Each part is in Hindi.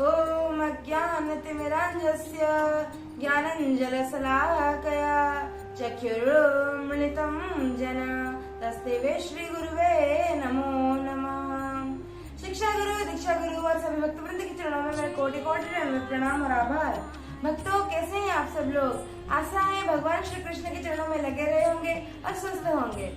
ॐ अज्ञानतिमिरान्धस्य ज्ञानञ्जनशलाकया चक्षुरुन्मिलितं येन तस्मै श्रीगुरुवे नमो नमः। शिक्षा गुरु, दीक्षा गुरु और सभी भक्तवृंद के चरणों में मेरे कोटि कोटि प्रणाम और आभार। भक्तों, कैसे हैं आप सब लोग? आशा है भगवान श्री कृष्ण के चरणों में लगे रहे होंगे और स्वस्थ होंगे।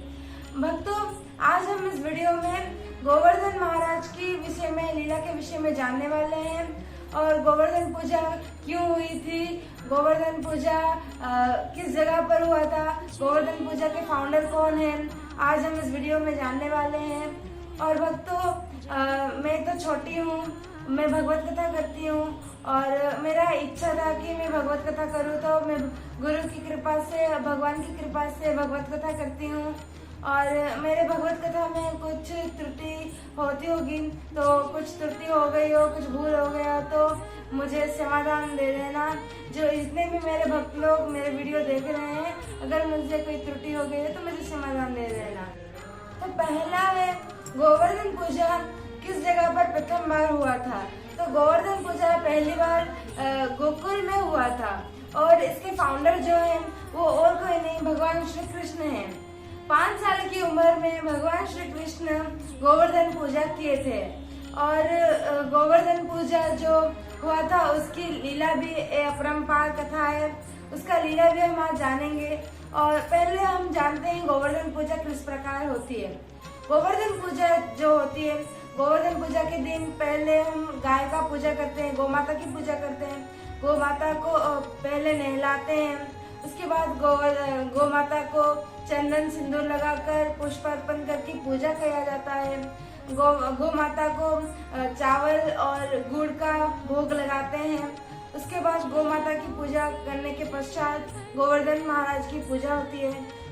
भक्तों, आज हम इस वीडियो में गोवर्धन महाराज की विषय में, लीला के विषय में जानने वाले हैं और गोवर्धन पूजा क्यों हुई थी, गोवर्धन पूजा किस जगह पर हुआ था, गोवर्धन पूजा के फाउंडर कौन है, आज हम इस वीडियो में जानने वाले हैं। और भक्तों, मैं तो छोटी हूँ, मैं भगवत कथा करती हूँ और मेरा इच्छा था कि मैं भगवत कथा करूँ, तो मैं गुरु की कृपा से, भगवान की कृपा से भगवत कथा करती हूँ। और मेरे भगवत कथा में कुछ त्रुटि होती होगी, तो कुछ त्रुटि हो गई हो, कुछ भूल हो गया तो मुझे समाधान दे देना। जो जितने भी मेरे भक्त लोग मेरे वीडियो देख रहे हैं, अगर मुझसे कोई त्रुटि हो गई है तो मुझे समाधान दे देना। तो पहला है, गोवर्धन पूजा किस जगह पर प्रथम बार हुआ था? तो गोवर्धन पूजा पहली बार गोकुल में हुआ था और इसके फाउंडर जो है वो और कोई नहीं, भगवान श्री कृष्ण है। 5 साल की उम्र में भगवान श्री कृष्ण गोवर्धन पूजा किए थे और गोवर्धन पूजा जो हुआ था उसकी लीला भी अपरंपार कथा है, उसका लीला भी हम आज जानेंगे। और पहले हम जानते हैं गोवर्धन पूजा किस प्रकार होती है। गोवर्धन पूजा जो होती है, गोवर्धन पूजा के दिन पहले हम गाय का पूजा करते हैं, गौ माता की पूजा करते हैं। गौ माता को पहले नहलाते हैं, उसके बाद गौ माता को चंदन सिंदूर लगाकर पुष्प अर्पण करके पूजा किया जाता है। गौ माता को चावल और गुड़ का भोग लगाते हैं। उसके बाद गौ माता की पूजा करने के पश्चात गोवर्धन महाराज की पूजा होती है।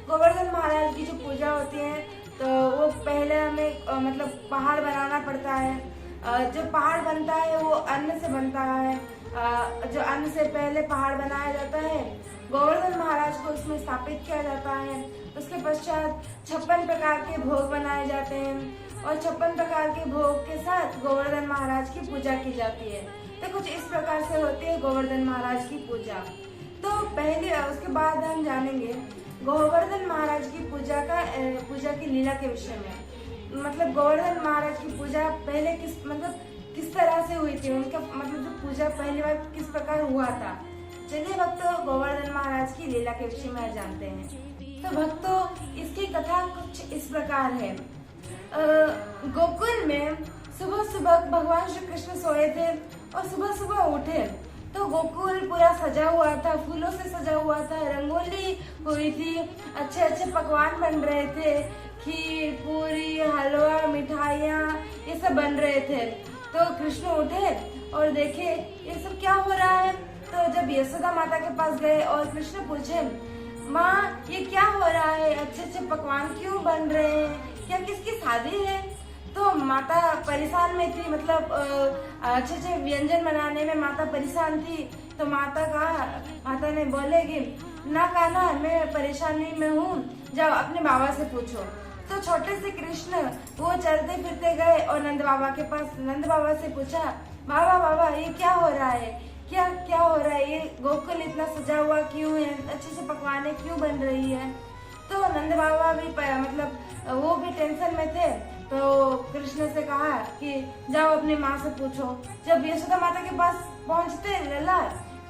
गोवर्धन महाराज की जो पूजा होती है तो वो पहले हमें मतलब पहाड़ बनाना पड़ता है। जो पहाड़ बनता है वो अन्न से बनता है। जो अन्न से पहले पहाड़ बनाया जाता है, गोवर्धन महाराज को उसमें स्थापित किया जाता है। उसके पश्चात 56 प्रकार के भोग बनाए जाते हैं और 56 प्रकार के भोग के साथ गोवर्धन महाराज की पूजा की जाती है। तो कुछ इस प्रकार से होती है गोवर्धन महाराज की पूजा। तो पहले उसके बाद हम जानेंगे गोवर्धन महाराज की पूजा की लीला के विषय में। मतलब गोवर्धन महाराज की पूजा पहले किस तरह से हुई थी, उनका मतलब जो पूजा पहली बार किस प्रकार हुआ था। चलिए भक्तों, गोवर्धन महाराज की लीला के विषय में जानते हैं। तो भक्तों, इसकी कथा कुछ इस प्रकार है। गोकुल में सुबह सुबह भगवान श्री कृष्ण सोए थे और सुबह सुबह उठे तो गोकुल पूरा सजा हुआ था, फूलों से सजा हुआ था, रंगोली हुई थी, अच्छे अच्छे पकवान बन रहे थे, खीर, पूरी, हलवा, मिठाइयाँ ये सब बन रहे थे। तो कृष्ण उठे और देखे ये सब क्या हो रहा है। तो जब यशोदा माता के पास गए और कृष्ण पूछे, माँ ये क्या हो रहा है, अच्छे अच्छे पकवान क्यों बन रहे हैं, क्या किसकी शादी है? तो माता परेशान में थी, मतलब अच्छे अच्छे व्यंजन बनाने में माता परेशान थी। तो माता ने बोले कि ना कान्हा, मैं परेशानी में हूँ, जाओ अपने बाबा से पूछो। तो छोटे से कृष्ण वो चलते फिरते गए और नंद बाबा से पूछा, बाबा ये क्या हो रहा है, क्या हो रहा है, ये गोकुल इतना सजा हुआ क्यों है, अच्छे से पकवाने क्यों बन रही है। तो नंद बाबा भी मतलब वो भी टेंशन में थे। तो कृष्ण से कहा कि जाओ अपनी माँ से पूछो। जब यशोदा माता के पास पहुँचते लला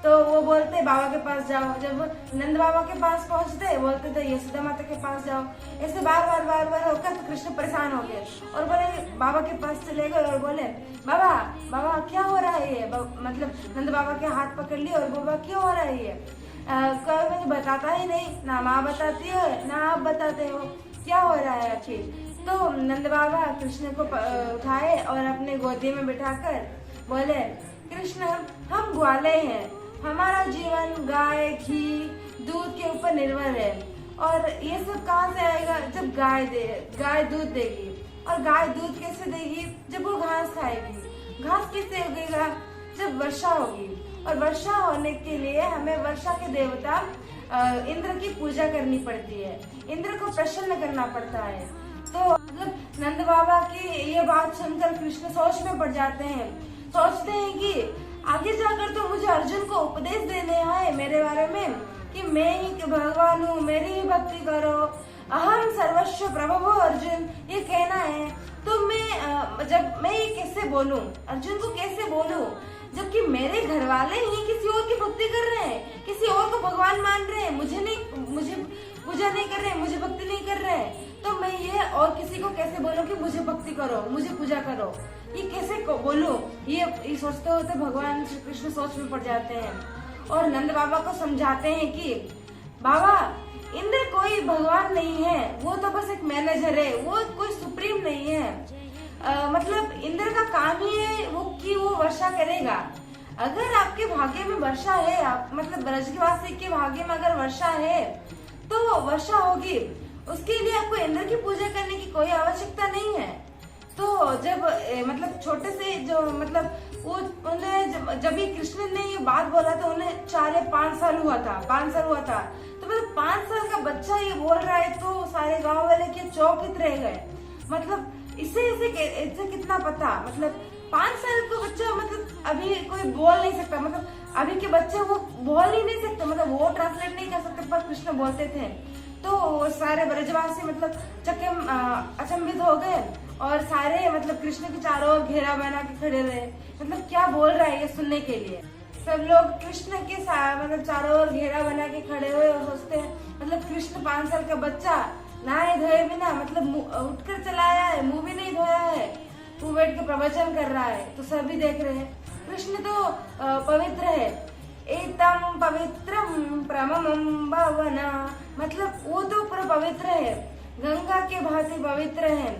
तो वो बोलते बाबा के पास जाओ, जब नंद बाबा के पास पहुँचते बोलते थे यशोदा माता के पास जाओ। ऐसे बार बार होकर तो कृष्ण परेशान हो गए और बोले, बाबा के पास चले गए और बोले, बाबा क्या हो रहा है ये, मतलब नंद बाबा के हाथ पकड़ लिए और बाबा क्यों हो रहा है ये, कोई मुझे बताता ही नहीं, ना माँ बताती है ना आप बताते हो, क्या हो रहा है आखिर। तो नंद बाबा कृष्ण को उठाए और अपने गोदी में बिठाकर बोले, कृष्ण हम ग्वाले हैं, हमारा जीवन गाय, घी, दूध के ऊपर निर्भर है और ये सब कहाँ से आएगा जब गाय दूध देगी। और गाय दूध कैसे देगी, जब वो घास खाएगी। घास कैसे उगेगा, जब वर्षा होगी। और वर्षा होने के लिए हमें वर्षा के देवता इंद्र की पूजा करनी पड़ती है, इंद्र को प्रसन्न करना पड़ता है। तो मतलब नंद बाबा की ये बात सुनकर कृष्ण सोच में पड़ जाते हैं। सोचते हैं कि आगे जाकर तो मुझे अर्जुन को उपदेश देने आए मेरे बारे में कि मैं ही भगवान हूँ, मेरी ही भक्ति करो, अहम सर्वस्व प्रभवो अर्जुन, ये कहना है। तो मैं ये कैसे बोलूं, अर्जुन को कैसे बोलूं, जबकि मेरे घर वाले ही किसी और की भक्ति कर रहे हैं, किसी और को भगवान मान रहे हैं, मुझे पूजा नहीं कर रहे हैं, मुझे भक्ति नहीं कर रहे हैं। तो मैं ये और किसी को कैसे बोलूं कि मुझे भक्ति करो, मुझे पूजा करो, ये कैसे बोलूं? ये सोचते होते भगवान श्री कृष्ण सोच में पड़ जाते हैं और नंद बाबा को समझाते हैं कि बाबा, इंद्र कोई भगवान नहीं है, वो तो बस एक मैनेजर है, वो कोई सुप्रीम नहीं है। मतलब इंद्र का काम ही है वो वर्षा करेगा। अगर आपके भाग्य में वर्षा है, आप मतलब ब्रजवासी के भाग्य में अगर वर्षा है तो वर्षा होगी, उसके लिए आपको इंद्र की पूजा करने की कोई आवश्यकता नहीं है। तो जब मतलब छोटे से जो मतलब वो उन्हें जब भी कृष्ण ने ये बात बोला तो उन्हें 4 या 5 साल हुआ था, 5 साल हुआ था। तो मतलब 5 साल का बच्चा ये बोल रहा है तो सारे गांव वाले के चौकित रह गए। मतलब इसे कितना पता, मतलब 5 साल का बच्चा मतलब अभी कोई बोल नहीं सकता, मतलब अभी के बच्चे वो बोल ही नहीं सकते, मतलब वो ट्रांसलेट नहीं कर सकते, पर कृष्ण बोलते थे। तो सारे ब्रजवासी मतलब अचंभित हो गए और सारे मतलब कृष्ण के चारों ओर घेरा बना के खड़े रहे, मतलब क्या बोल रहा है ये सुनने के लिए। सब लोग कृष्ण के मतलब चारों ओर घेरा बना के खड़े हुए और सोचते हैं मतलब कृष्ण 5 साल का बच्चा नहाए धोए बिना मतलब उठकर चला आया है, मुंह भी नहीं धोया है, वो बैठ के प्रवचन कर रहा है। तो सभी देख रहे हैं कृष्ण तो पवित्र है, एतम पवित्रम प्रममम भवना, मतलब वो तो पूरा पवित्र है, गंगा के भांति पवित्र है,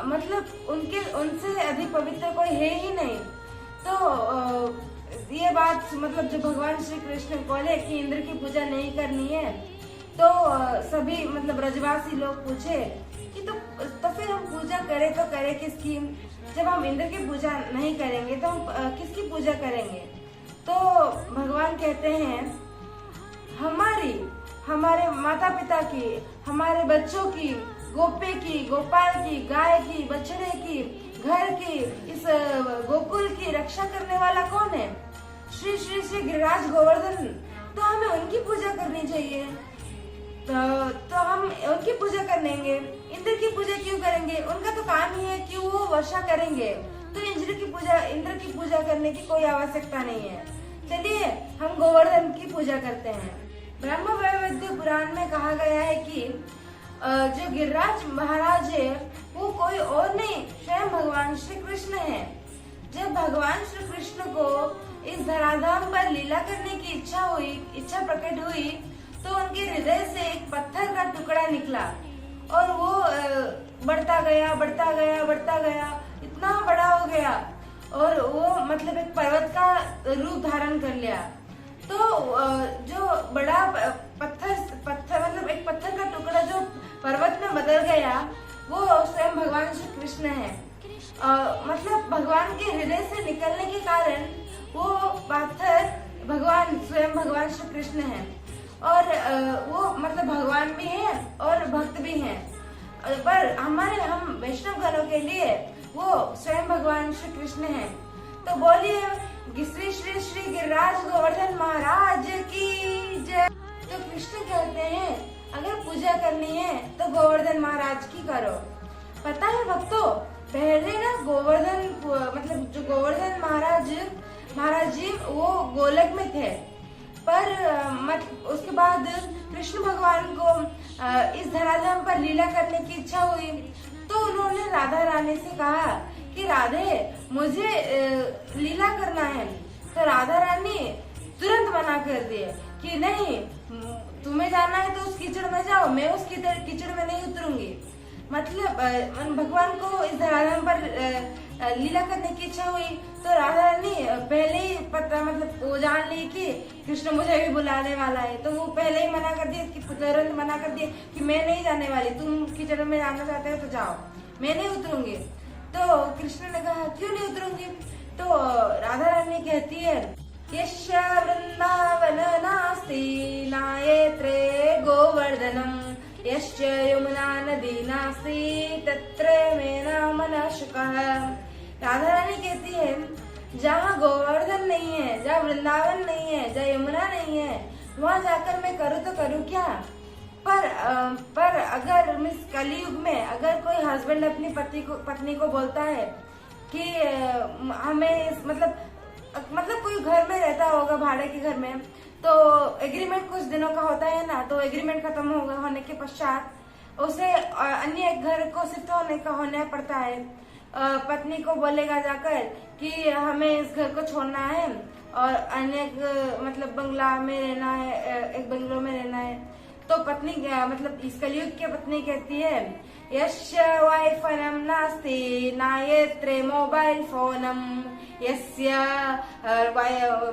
मतलब उनसे अधिक पवित्र कोई है ही नहीं। तो ये बात मतलब जो भगवान श्री कृष्ण बोले कि इंद्र की पूजा नहीं करनी है, तो सभी मतलब ब्रजवासी लोग पूछे कि तो फिर हम पूजा करें तो करें किसकी? जब हम इंद्र की पूजा नहीं करेंगे तो हम किसकी पूजा करेंगे? तो भगवान कहते हैं हमारे माता पिता की, हमारे बच्चों की, गोपे की, गोपाल की, गाय की, बछड़े की, घर की, इस गोकुल की रक्षा करने वाला कौन है? श्री श्री श्री गिरिराज गोवर्धन। तो हमें उनकी पूजा करनी चाहिए। तो हम उनकी पूजा करेंगे, इंद्र की पूजा क्यों करेंगे? उनका तो काम ही है कि वो वर्षा करेंगे, तो इंद्र की पूजा करने की कोई आवश्यकता नहीं है। चलिए हम गोवर्धन की पूजा करते हैं। ब्रह्म वैवर्त पुराण में कहा गया है कि जो गिरिराज महाराज है वो कोई और नहीं, स्वयं भगवान श्री कृष्ण है। जब भगवान श्री कृष्ण को इस धराधाम पर लीला करने की इच्छा प्रकट हुई, तो उनके हृदय से एक पत्थर का टुकड़ा निकला और वो बढ़ता गया, इतना बड़ा हो गया और वो मतलब एक पर्वत का रूप धारण कर लिया। तो जो बड़ा पत्थर मतलब एक पत्थर का टुकड़ा जो पर्वत में बदल गया, वो स्वयं भगवान श्री कृष्ण है। मतलब भगवान के हृदय से निकलने के कारण वो पत्थर स्वयं भगवान श्री कृष्ण है। और वो मतलब भगवान भी है और भक्त भी हैं। पर हम वैष्णव गणों के लिए वो स्वयं भगवान श्री कृष्ण है। तो बोलिए श्री श्री श्री गिरिराज गोवर्धन महाराज की जय। तो कृष्ण कहते हैं अगर पूजा करनी है तो गोवर्धन महाराज की करो। पता है भक्तों, पहले ना गोवर्धन मतलब जो गोवर्धन महाराज जी वो गोलक में थे, पर उसके बाद कृष्ण भगवान को इस धराधाम पर लीला करने की इच्छा हुई, तो उन्होंने राधा रानी से कहा कि राधे मुझे लीला करना है। तो राधा रानी तुरंत मना कर दिए कि नहीं, तुम्हें जाना है तो उस कीचड़ में जाओ, मैं उस कीचड़ में नहीं उतरूंगी। मतलब भगवान को इस धराधाम पर लीला करने की इच्छा हुई, तो राधा रानी पहले ही पता मतलब वो जान ली कि कृष्ण मुझे भी बुलाने वाला है, तो वो पहले ही मना कर दिया कि तुरंत मना कर दिया कि मैं नहीं जाने वाली, तुम कीचड़ में जाना चाहते हो तो जाओ, मैं नहीं उतरूंगी। तो कृष्ण ने कहा क्यों नहीं उतरूंगी? तो राधा रानी कहती है यस्य वृंदावन नास्ति नायत्रे गोवर्धनम, यश्च यमुना नदी नास्ति तत्र मेना मनशुकः। राधा रानी कहती है जहाँ गोवर्धन नहीं है, जहाँ वृंदावन नहीं है, जहाँ यमुना नहीं है, वहाँ जाकर मैं करूँ तो करूँ क्या। पर अगर मिस कलयुग में अगर कोई हस्बैंड अपनी पत्नी को बोलता है कि हमें मतलब कोई घर में रहता होगा भाड़े के घर में, तो एग्रीमेंट कुछ दिनों का होता है ना, तो एग्रीमेंट खत्म होने के पश्चात उसे अन्य घर को शिफ्ट होने पड़ता है। पत्नी को बोलेगा जाकर कि हमें इस घर को छोड़ना है और अन्य मतलब बंगला में रहना है, एक बंगलो में रहना है। तो पत्नी मतलब इस कलयुग की पत्नी कहती है, यस्य वाइफनम नास्ति नायत्रे मोबाइल फोनम, यस्य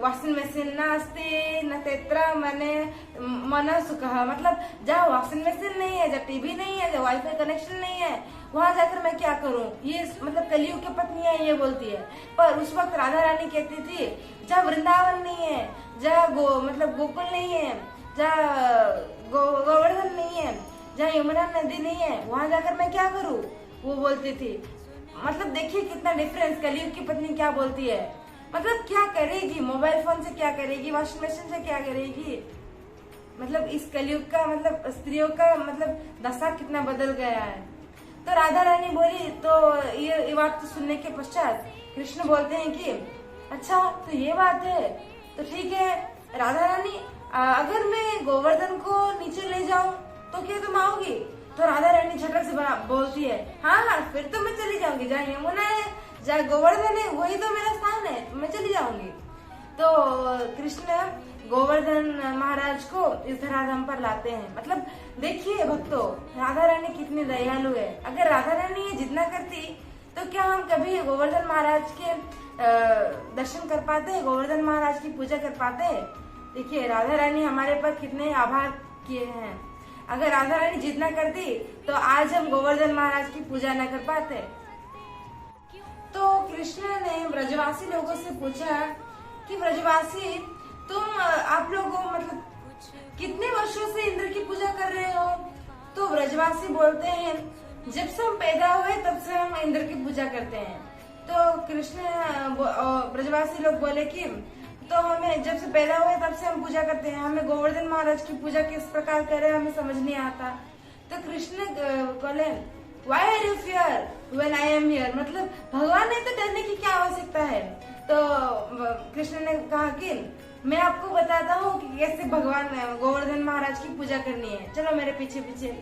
वॉशिंग मशीन नास्ति न तेत्र मन सुखः। मतलब जहाँ वॉशिंग मशीन नहीं है, जहाँ टीवी नहीं है, जहाँ वाईफाई कनेक्शन नहीं है, वहां जाकर मैं क्या करूं। ये मतलब कलयुग की पत्नियां ये बोलती है। पर उस वक्त राधा रानी कहती थी, जहाँ वृंदावन नहीं है, जहाँ मतलब गोकुल नहीं है, जहाँ गोवर्धन नहीं है, जहाँ यमुना नदी नहीं है, वहां जाकर मैं क्या करूं, वो बोलती थी। मतलब देखिए कितना डिफरेंस। कलयुग की पत्नी क्या बोलती है, मतलब क्या करेगी, मोबाइल फोन से क्या करेगी, वॉशिंग मशीन से क्या करेगी। मतलब इस कलयुग का मतलब स्त्रियों का मतलब दशा कितना बदल गया है। तो राधा रानी बोली, तो ये बात तो सुनने के पश्चात कृष्ण बोलते हैं कि अच्छा तो ये बात है, तो ठीक है राधा रानी, अगर मैं गोवर्धन को नीचे ले जाऊं तो क्या तुम आओगी। तो राधा रानी झटक से बोलती है, हाँ फिर तो मैं चली जाऊंगी, जहाँ यमुना है, जहाँ गोवर्धन है, वही तो मेरा स्थान है, तो मैं चली जाऊंगी। तो कृष्ण गोवर्धन महाराज को इस धराधाम पर लाते हैं। मतलब देखिए भक्तों, राधा रानी कितनी दयालु है। अगर राधा रानी ये जिद न करती तो क्या हम कभी गोवर्धन महाराज के दर्शन कर पाते, गोवर्धन महाराज की पूजा कर पाते। देखिए राधा रानी हमारे पर कितने आभार किए हैं। अगर राधा रानी जिद न करती तो आज हम गोवर्धन महाराज की पूजा न कर पाते। तो कृष्ण ने ब्रजवासी लोगों से पूछा कि ब्रजवासी तुम आप लोगों मतलब कितने वर्षों से इंद्र की पूजा कर रहे हो। तो ब्रजवासी बोलते हैं, जब से हम पैदा हुए तब से हम इंद्र की पूजा करते हैं। तो कृष्ण ब्रजवासी लोग बोले कि तो हमें जब से पैदा हुए तब से हम पूजा करते हैं, हमें गोवर्धन महाराज की पूजा किस प्रकार करें हमें समझ नहीं आता। तो कृष्ण बोले, Why are you fear when I am here? मतलब भगवान ने तो डरने की क्या आवश्यकता है। तो कृष्ण ने कहा कि मैं आपको बताता हूँ कि कैसे भगवान गोवर्धन महाराज की पूजा करनी है, चलो मेरे पीछे पीछे।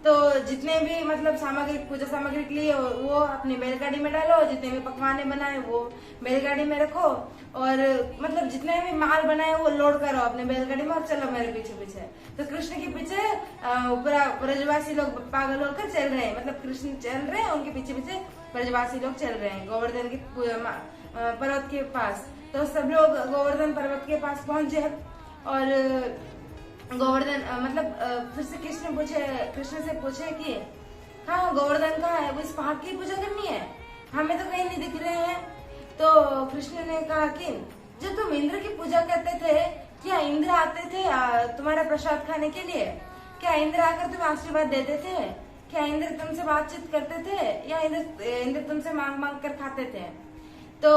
तो जितने भी मतलब सामग्री पूजा सामग्री के लिए वो अपनी बैलगाड़ी में डालो, जितने भी पकवाने बनाए वो बैलगाड़ी में रखो, और मतलब जितने भी माल बनाए वो लोड करो अपने बैलगाड़ी में और चलो मेरे पीछे पीछे। तो कृष्ण के पीछे पूरा ब्रजवासी लोग पागल होकर चल रहे हैं। मतलब कृष्ण चल रहे हैं, उनके पीछे पीछे ब्रजवासी लोग चल रहे हैं गोवर्धन के पर्वत के पास। तो सब लोग गोवर्धन पर्वत के पास पहुंचे और गोवर्धन मतलब फिर से कृष्ण से पूछे कि हाँ गोवर्धन कहाँ है, वो इस पहाड़ की पूजा करनी है, हमें तो कहीं नहीं दिख रहे हैं। तो कृष्ण ने कहा कि जब तुम इंद्र की पूजा करते थे, क्या इंद्र आते थे तुम्हारा प्रसाद खाने के लिए? क्या इंद्र आकर तुम्हें आशीर्वाद देते थे? क्या इंद्र तुमसे बातचीत करते थे, या इंद्र तुमसे मांग कर खाते थे? तो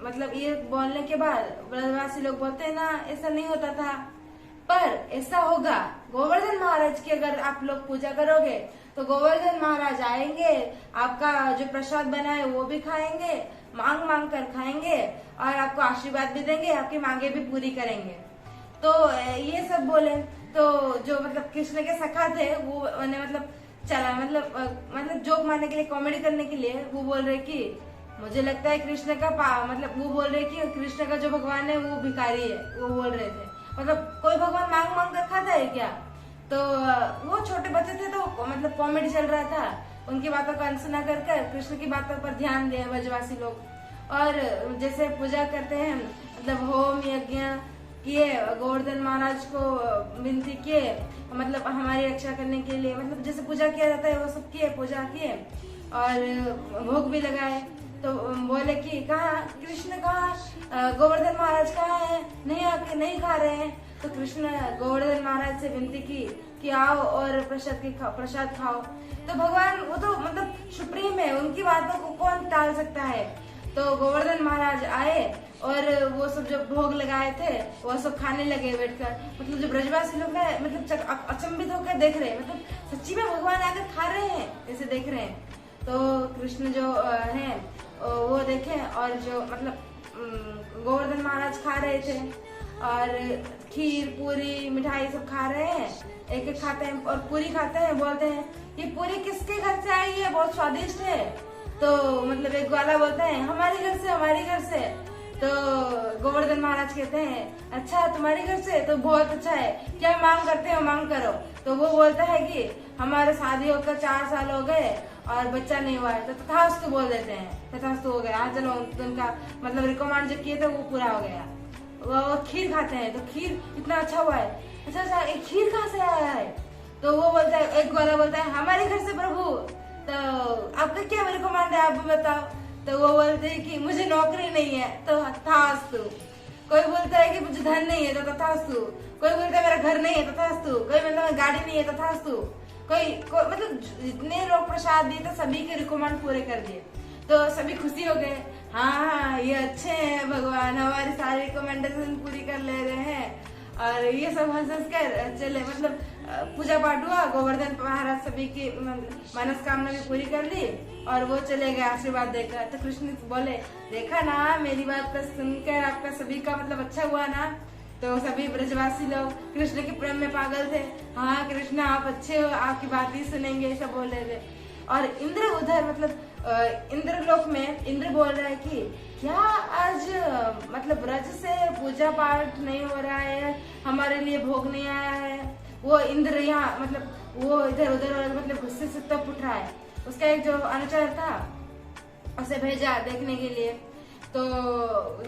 मतलब ये बोलने के बाद ब्रजवासी लोग बोलते हैं ना, ऐसा नहीं होता था, पर ऐसा होगा गोवर्धन महाराज की अगर आप लोग पूजा करोगे तो गोवर्धन महाराज आएंगे, आपका जो प्रसाद बना है वो भी खाएंगे, मांग कर खाएंगे और आपको आशीर्वाद भी देंगे, आपकी मांगे भी पूरी करेंगे। तो ये सब बोले। तो जो मतलब कृष्ण के सखा थे वो मतलब चला मतलब जोक मारने के लिए, कॉमेडी करने के लिए वो बोल रहे कि मुझे लगता है कृष्ण का मतलब वो बोल रहे कि कृष्ण का जो भगवान है वो भिखारी है, वो बोल रहे थे। मतलब कोई भगवान मांग कर खाता है क्या? तो वो छोटे बच्चे थे तो मतलब कॉमेडी चल रहा था, उनकी बातों का अनसुना कर कृष्ण की बातों पर ध्यान दिए ब्रजवासी लोग। और जैसे पूजा करते हैं मतलब होम यज्ञ किए, गोवर्धन महाराज को विनती किए मतलब हमारी रक्षा करने के लिए, मतलब जैसे पूजा किया जाता है वो सब किए, पूजा किए और भोग भी लगाए। तो बोले कि कहाँ कृष्ण, कहाँ गोवर्धन महाराज कहाँ है, नहीं खा रहे हैं। तो कृष्ण गोवर्धन महाराज से विनती की कि आओ और प्रसाद खाओ। तो भगवान वो तो मतलब सुप्रीम है, उनकी बातों को कौन टाल सकता है। तो गोवर्धन महाराज आए और वो सब जो भोग लगाए थे वो सब खाने लगे बैठकर। मतलब जो ब्रजवासी लोग हैं मतलब अचंभित होकर देख रहे हैं, मतलब सच्ची में भगवान आकर खा रहे हैं ऐसे देख रहे हैं। तो कृष्ण जो हैं वो देखे और जो मतलब गोवर्धन महाराज खा रहे थे और खीर पूरी मिठाई सब खा रहे हैं, एक एक खाते हैं और पूरी खाते हैं, बोलते हैं ये पूरी किसके घर से आई है, बहुत स्वादिष्ट है। तो मतलब एक ग्वाला बोलता है हमारे घर से, हमारे घर से। तो गोवर्धन महाराज कहते हैं अच्छा तुम्हारे घर से, तो बहुत अच्छा है, क्या मांग करते हो मांग करो। तो वो बोलता है कि हमारे शादी होकर 4 साल हो गए और बच्चा नहीं हुआ है। तो तथास्तु बोल देते हैं, तथास्तु हो गया, हाँ चलो उनका मतलब रिकमेंड जो किए थे वो पूरा हो गया। वो खीर खाते हैं तो खीर इतना अच्छा हुआ है। अच्छा एक खीर कहाँ से आया है? तो वो बोलता है, एक ग्वाला बोलता है हमारे घर से प्रभु। तो आपका क्या रिकमेंड है आप भी बताओ। तो वो बोलते हैं कि मुझे नौकरी नहीं है, तो तथास्तु। कोई बोलता है कि मुझे धन नहीं है, तो तथास्तु। कोई बोलता है मेरा घर नहीं है, तथास्तु। कोई मतलब गाड़ी नहीं है, तथास्तु। कोई मतलब जितने लोग प्रसाद दिए थे सभी के रिकमेंड पूरे कर दिए। तो सभी खुशी हो गए, हाँ ये अच्छे हैं भगवान, हमारी सारी रिकमेंडेशन पूरी कर ले रहे हैं। और ये सब हंस कर चले, मतलब पूजा पाठ हुआ, गोवर्धन महाराज सभी की मनस्कामना भी पूरी कर ली और वो चले गए आशीर्वाद देकर। तो कृष्ण बोले देखा ना मेरी बात का सुनकर आपका सभी का मतलब अच्छा हुआ ना। तो सभी ब्रजवासी लोग कृष्ण के प्रेम में पागल थे, हाँ कृष्ण आप अच्छे हो, आपकी बात ही सुनेंगे, सब बोल रहे थे। और इंद्र उधर मतलब इंद्र लोक में इंद्र बोल रहा है कि क्या आज मतलब ब्रज से पूजा पाठ नहीं हो रहा है, हमारे लिए भोग नहीं आया है। वो इंद्र यहाँ मतलब वो इधर उधर मतलब गुस्से से तप उठ रहा है। उसका एक जो अनुचर था उसे भेजा देखने के लिए। तो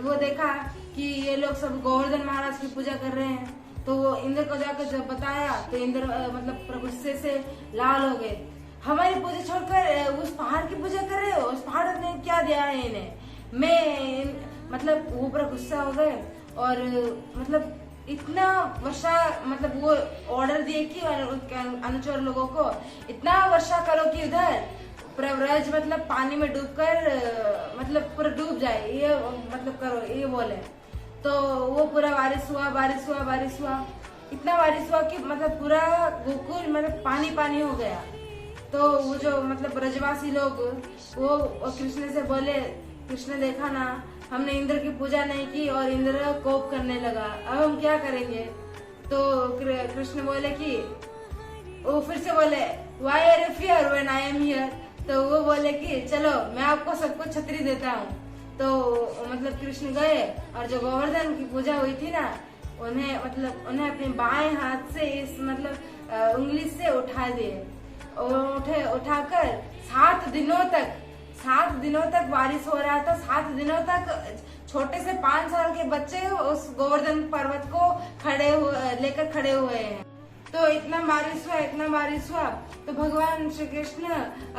वो देखा कि ये लोग सब गोवर्धन महाराज की पूजा कर रहे हैं। तो वो इंद्र को जाकर जब बताया तो इंद्र मतलब गुस्से से लाल हो गए, हमारी पूजा छोड़कर उस पहाड़ की पूजा कर रहे हो, उस पहाड़ ने क्या दिया है इन्हें। मैं मतलब वो पूरा गुस्सा हो गए और मतलब इतना वर्षा मतलब वो ऑर्डर दिए कि अनुचर लोगों को इतना वर्षा करो कि उधर पूरा ब्रज मतलब पानी में डूबकर मतलब पूरा डूब जाए, ये मतलब करो ये बोले। तो वो पूरा बारिश हुआ, बारिश हुआ, बारिश हुआ, इतना बारिश हुआ कि मतलब पूरा गोकुल मतलब पानी पानी हो गया। तो वो जो मतलब ब्रजवासी लोग वो कृष्ण से बोले, कृष्ण देखा ना हमने इंद्र की पूजा नहीं की और इंद्र कोप करने लगा, अब हम क्या करेंगे। तो कृष्ण बोले कि वो फिर से बोले Why are you fear when I am here? तो वो बोले कि चलो मैं आपको सबको छतरी देता हूँ। तो मतलब कृष्ण गए और जो गोवर्धन की पूजा हुई थी ना उन्हें मतलब उन्हें अपने बाएं हाथ से इस मतलब उंगली से उठा दिए और उठाकर 7 दिनों तक बारिश हो रहा था। 7 दिनों तक छोटे से 5 साल के बच्चे उस गोवर्धन पर्वत को लेकर खड़े हुए हैं। तो इतना बारिश हुआ तो भगवान श्री कृष्ण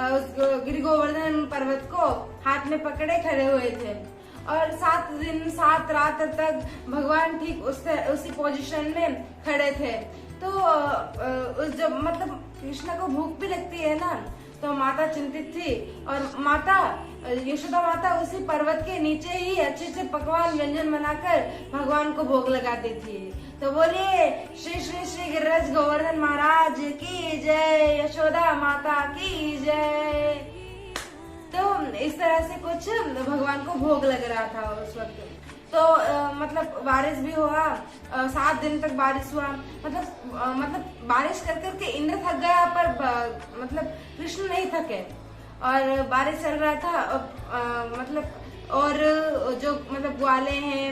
उस गिरि गोवर्धन पर्वत को हाथ में पकड़े खड़े हुए थे और 7 दिन 7 रात तक भगवान ठीक उसी पोजीशन में खड़े थे। तो उस जब मतलब कृष्ण को भूख भी लगती है ना, तो माता चिंतित थी और माता यशोदा माता उसी पर्वत के नीचे ही अच्छे से पकवान व्यंजन बनाकर भगवान को भोग लगाती थी। तो बोलिए श्री श्री श्री गिरिराज गोवर्धन महाराज की जय, यशोदा माता की जय। तो इस तरह से कुछ भगवान को भोग लग रहा था उस वक्त। तो मतलब बारिश भी हुआ, 7 दिन तक बारिश हुआ। मतलब बारिश कर करके इंद्र थक गया पर मतलब कृष्ण नहीं थके और बारिश चल रहा था। मतलब और जो मतलब ग्वाले हैं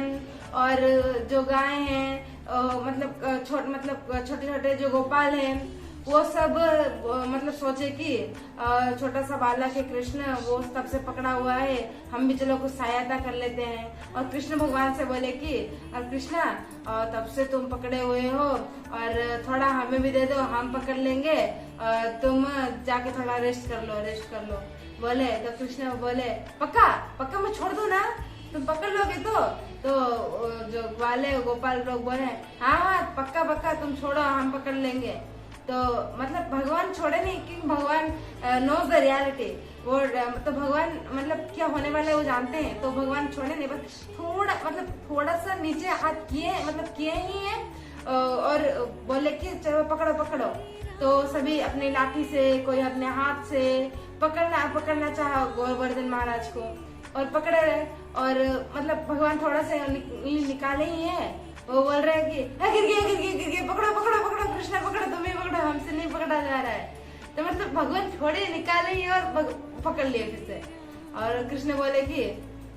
और जो गाय हैं मतलब छोटे छोटे जो गोपाल हैं वो सब मतलब सोचे कि छोटा सा बालक है कृष्ण, वो तब से पकड़ा हुआ है, हम भी चलो कुछ सहायता कर लेते हैं। और कृष्ण भगवान से बोले कि कृष्णा तब से तुम पकड़े हुए हो और थोड़ा हमें भी दे दो, हम पकड़ लेंगे, तुम जाके थोड़ा रेस्ट कर लो। बोले तो कृष्ण बोले पक्का मैं छोड़ दूं ना, तुम पकड़ लोगे तो जो ग्वाले गोपाल लोग बोले हाँ पक्का तुम छोड़ो, हम पकड़ लेंगे। तो मतलब भगवान छोड़े नहीं, क्योंकि भगवान नोज द रियलिटी। वो तो भगवान मतलब क्या होने वाला है वो जानते हैं, तो भगवान छोड़े नहीं, बस थोड़ा सा नीचे हाथ किए ही है और बोले कि चलो पकड़ो पकड़ो। तो सभी अपनी लाठी से, कोई अपने हाथ से पकड़ना चाहा गोवर्धन महाराज को और पकड़े रहे। और मतलब भगवान थोड़ा सा निकाले ही है, वो बोल रहे हैं कि गिर गए, पकड़ो कृष्णा पकड़ो, तुम्हें पकड़ो, हमसे नहीं पकड़ा जा रहा है। तो मतलब भगवान थोड़े निकाले ही और पकड़ लिए फिर से। और कृष्ण बोले कि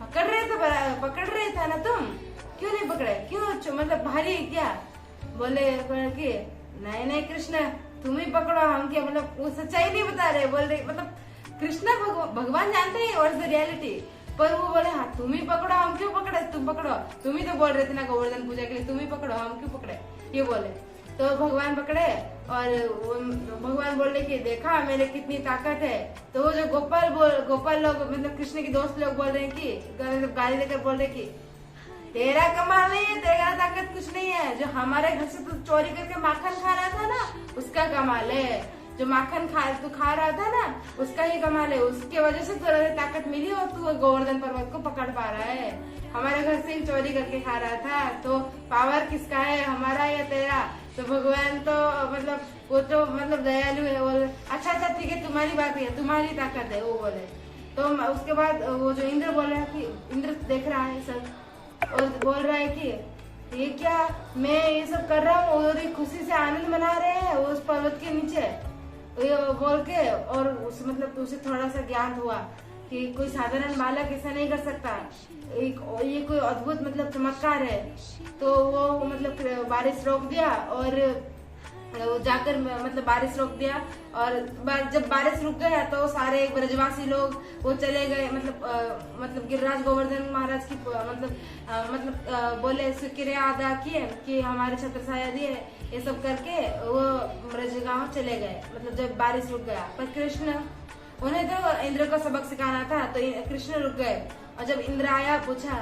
पकड़ रहे था ना तुम, क्यों नहीं पकड़े, क्यों मतलब भारी है क्या? बोले कि नहीं कृष्ण तुम ही पकड़ो, हम क्या मतलब वो सच्चाई नहीं बता रहे। बोल रहे मतलब कृष्णा भगवान जानते हैं व्हाट्स द रियलिटी, पर वो बोले हाँ तुम ही पकड़ो, हम क्यों पकड़े, तुम पकड़ो, तुम ही तो बोल रहे थे ना गोवर्धन पूजा के लिए, तुम ही पकड़ो, हम क्यों पकड़े, ये बोले। तो भगवान पकड़े और भगवान बोल रहे कि देखा मेरे कितनी ताकत है। तो वो जो गोपाल लोग मतलब कृष्ण के दोस्त लोग बोल रहे हैं कि गाली देकर बोल रहे कि तेरा कमाल नहीं है, तेरा ताकत कुछ नहीं है, जो हमारे घर से तू चोरी करके माखन खा रहा था ना उसका कमाल है, जो माखन तू खा रहा था ना उसका ही कमाल है, उसके वजह से तुझे ताकत मिली और तू गोवर्धन पर्वत को पकड़ पा रहा है। हमारे घर से ही चोरी करके खा रहा था, तो पावर किसका है, हमारा या तेरा? तो भगवान तो मतलब वो तो मतलब दयालु है, बोले अच्छा ठीक है तुम्हारी बात है, तुम्हारी ताकत है, वो बोले। तो उसके बाद वो जो इंद्र बोल रहा है कि इंद्र देख रहा है सब और बोल रहा है कि ये क्या, मैं ये सब कर रहा हूँ और खुशी से आनंद मना रहे हैं उस पर्वत के नीचे, ये बोल के। और मतलब उसे थोड़ा सा ज्ञान हुआ कि कोई साधारण बालक ऐसा नहीं कर सकता, ये कोई अद्भुत मतलब चमत्कार है। तो वो मतलब बारिश रोक दिया और जाकर मतलब बारिश रोक दिया। और जब बारिश रुक गया तो सारे ब्रजवासी लोग वो चले गए, मतलब गिरिराज गोवर्धन महाराज की मतलब बोले शुक्रिया अदा किए कि हमारे छत्र छाया दिए, ये सब करके वो ब्रज गांव चले गए, मतलब जब बारिश रुक गया। पर कृष्ण, उन्हें तो इंद्र को सबक सिखाना था, तो कृष्ण रुक गए। और जब इंद्र आया पूछा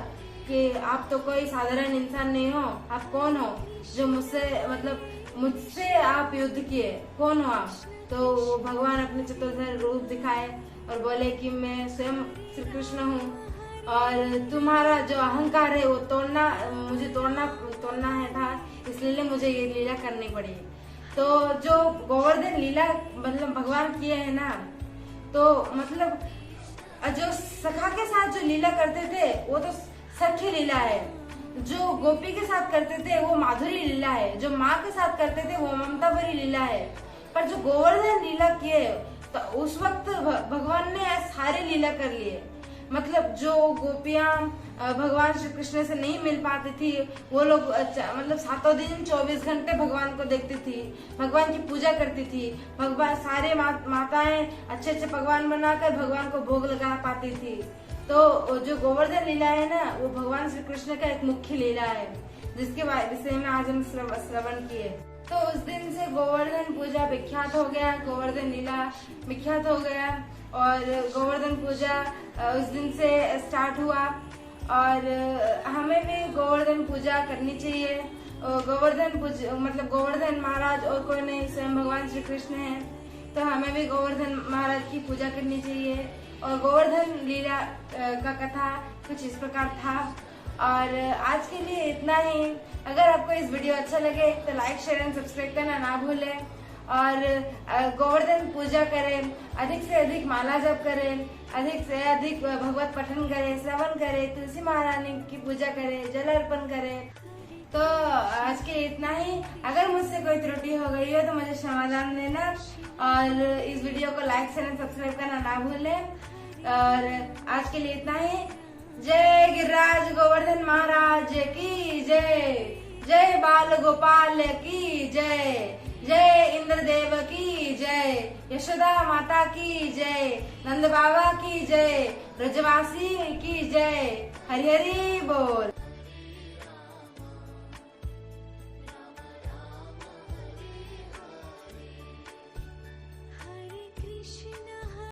कि आप तो कोई साधारण इंसान नहीं हो, आप कौन हो जो मुझसे आप युद्ध किए, कौन हो आप? तो भगवान अपने चतुर्भुज रूप दिखाए और बोले कि मैं स्वयं श्री कृष्ण हूँ और तुम्हारा जो अहंकार है वो मुझे तोड़ना है था, इसलिए मुझे ये लीला करनी पड़ी। तो जो गोवर्धन लीला मतलब भगवान किए है ना, तो मतलब जो सखा के साथ जो लीला करते थे वो तो सख्य लीला है, जो गोपी के साथ करते थे वो माधुरी लीला है, जो माँ के साथ करते थे वो ममता भरी लीला है। पर जो गोवर्धन लीला किए तो उस वक्त भगवान ने सारे लीला कर लिए। मतलब जो गोपियां भगवान श्री कृष्ण से नहीं मिल पाती थी, वो लोग मतलब 7 दिन 24 घंटे भगवान को देखती थी, भगवान की पूजा करती थी। भगवान सारे माताएं अच्छे पकवान बनाकर भगवान को भोग लगा पाती थी। तो जो गोवर्धन लीला है ना, वो भगवान श्री कृष्ण का एक मुख्य लीला है, जिसके विषय में आज हम श्रवण किए। तो उस दिन से गोवर्धन पूजा विख्यात हो गया, गोवर्धन लीला विख्यात हो गया और गोवर्धन पूजा उस दिन से स्टार्ट हुआ। और हमें भी गोवर्धन पूजा करनी चाहिए। गोवर्धन पूजा मतलब गोवर्धन महाराज और कोई नहीं, स्वयं भगवान श्री कृष्ण है, तो हमें भी गोवर्धन महाराज की पूजा करनी चाहिए। और गोवर्धन लीला का कथा कुछ इस प्रकार था। और आज के लिए इतना ही। अगर आपको इस वीडियो अच्छा लगे तो लाइक शेयर एंड सब्सक्राइब करना ना भूलें और गोवर्धन पूजा करें, अधिक से अधिक माला जप करें, अधिक से अधिक भगवत पठन करें, श्रवण करें, तुलसी महारानी की पूजा करें, जल अर्पण करें। तो आज के इतना ही। अगर मुझसे कोई त्रुटि हो गई हो तो मुझे समाधान देना और इस वीडियो को लाइक शेयर एंड सब्सक्राइब करना ना भूलें। और आज के लिए इतना ही। जय गिरिराज गोवर्धन महाराज की जय, जय बाल गोपाल की जय, जय इंद्रदेव की जय, यशोदा माता की जय, नंद बाबा की जय, ब्रजवासी की जय। हरि हरि बोल।